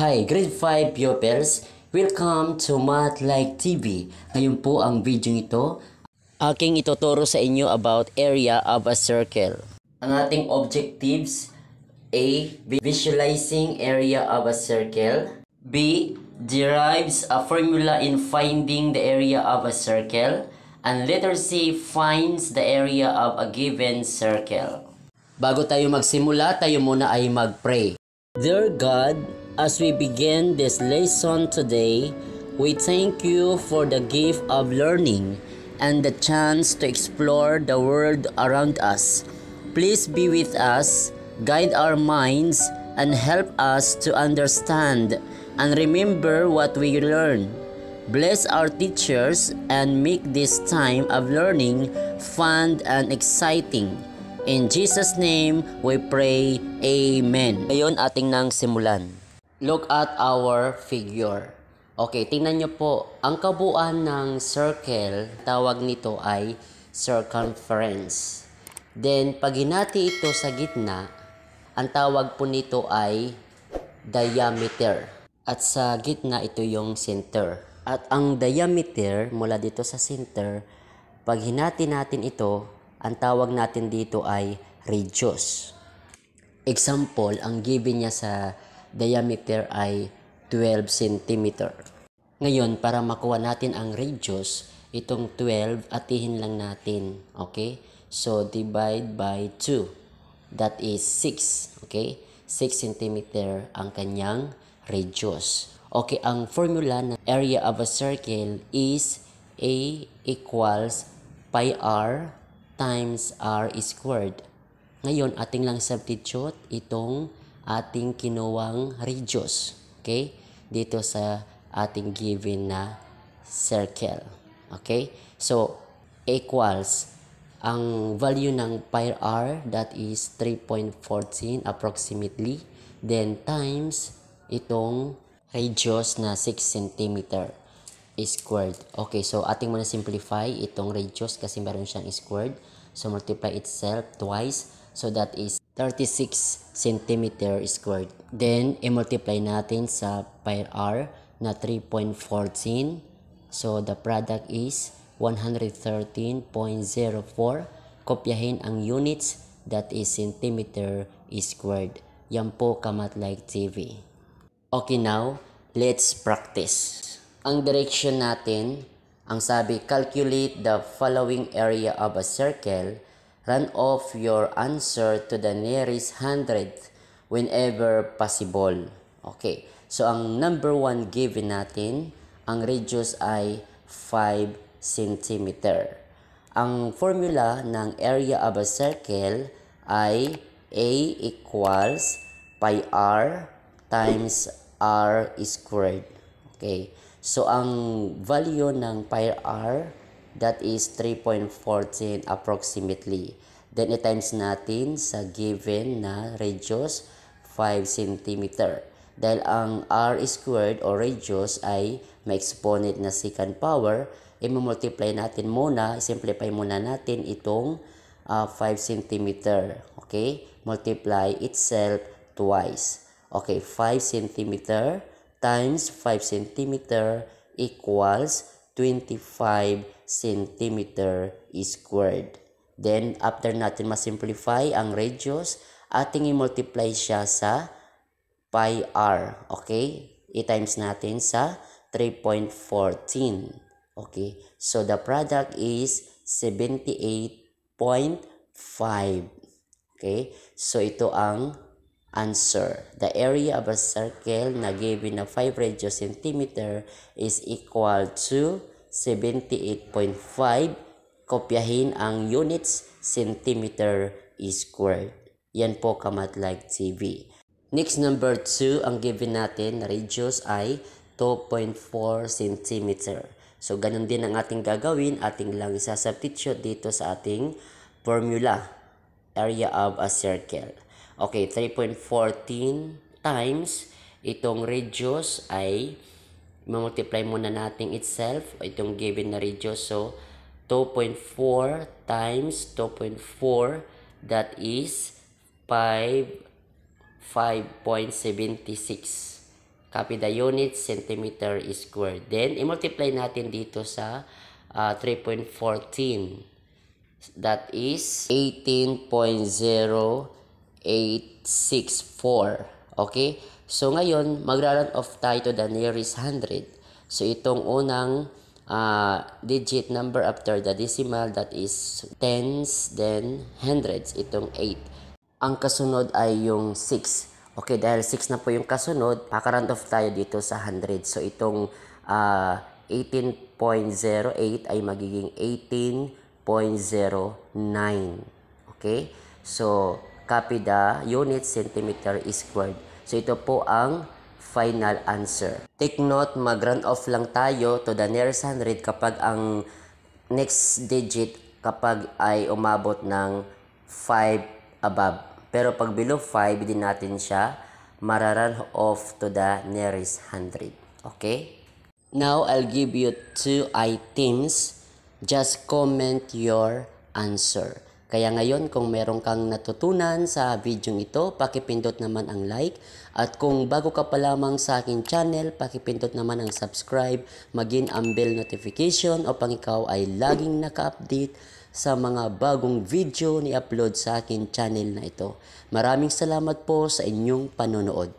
Hi, Grade 5 pupils! Welcome to Math Like TV. Ngayon po ang video ito, aking ituturo sa inyo about area of a circle. Ang ating objectives: A. Visualizing area of a circle. B. Derives a formula in finding the area of a circle. And letter C. Finds the area of a given circle. Bago tayo magsimula, tayo muna ay mag-pray. Dear God, as we begin this lesson today, we thank you for the gift of learning and the chance to explore the world around us. Please be with us, guide our minds, and help us to understand and remember what we learn. Bless our teachers and make this time of learning fun and exciting. In Jesus' name, we pray. Amen. Ngayon, ating nang simulan. Look at our figure. Okay, tingnan nyo po. Ang kabuuan ng circle, tawag nito ay circumference. Then, pag hinati ito sa gitna, ang tawag po nito ay diameter. At sa gitna, ito yung center. At ang diameter, mula dito sa center, pag hinati natin ito, ang tawag natin dito ay radius. Example, ang given niya sa diameter ay 12 cm. Ngayon, para makuha natin ang radius, itong 12, atihin lang natin. Okay? So, divide by 2. That is 6. Okay? 6 cm ang kanyang radius. Okay, ang formula ng area of a circle is A equals pi r times r squared. Ngayon, ating lang substitute itong ating kinuwang radius. Okay? Dito sa ating given na circle. Okay? So, equals ang value ng pi r, that is 3.14 approximately. Then, times itong radius na 6 cm squared. Okay, so ating muna simplify itong radius kasi meron siyang squared. So, multiply itself twice. So, that is 36 cm squared. Then, i-multiply natin sa pi r na 3.14. So, the product is 113.04. Kopyahin ang units, that is centimeter squared. Yan po Math Like TV. Okay, now, let's practice. Ang direction natin, ang sabi, calculate the following area of a circle. Run off your answer to the nearest hundredth whenever possible. Okay. So, ang number 1 given natin, ang radius ay 5 cm. Ang formula ng area of a circle ay A equals pi r times r squared. Okay. So, ang value ng pi r, that is 3.14 approximately. Then, i-times natin sa given na radius 5 cm. Dahil ang r squared o radius ay may exponent na second power, i-multiply natin muna, simplify muna natin itong 5 cm. Okay? Multiply itself twice. Okay, 5 cm times 5 cm equals 25 cm squared. Then, after natin masimplify ang radius, ating i-multiply siya sa pi r. Okay? I-times natin sa 3.14. Okay? So, the product is 78.5. Okay? So, ito ang answer. The area of a circle na given na 5 radius centimeter is equal to 78.5. Kopyahin ang units, centimeter squared. Yan po Math Like TV. Next, number 2, ang given natin na radius ay 2.4 cm. So, ganun din ang ating gagawin. Ating lang isa-substitute dito sa ating formula, area of a circle. Okay, 3.14 times itong radius ay multiply muna natin itself, itong given na radius. So, 2.4 times 2.4, that is 5.76 Copy the units, centimeter squared. Then, i-multiply natin dito sa 3.14. That is 18.0864. Okay? So, ngayon, magra-round off tayo to the nearest 100. So, itong unang digit number after the decimal, that is tens, then hundreds, itong 8. Ang kasunod ay yung 6. Okay, dahil 6 na po yung kasunod, maka-round off tayo dito sa 100. So, itong 18.08 ay magiging 18.09. Okay? So, copy the unit, centimeter squared. So, ito po ang final answer. Take note, mag-round off lang tayo to the nearest 100 kapag ang next digit kapag ay umabot ng 5 above. Pero pag below 5, din natin siya mararan off to the nearest 100. Okay? Now, I'll give you 2 items. Just comment your answer. Kaya ngayon, kung meron kang natutunan sa video ito, pakipindot naman ang like. At kung bago ka pa lamang sa aking channel, pakipindot naman ang subscribe, maging ang bell notification upang ikaw ay laging naka-update sa mga bagong video ni upload sa aking channel na ito. Maraming salamat po sa inyong panonood.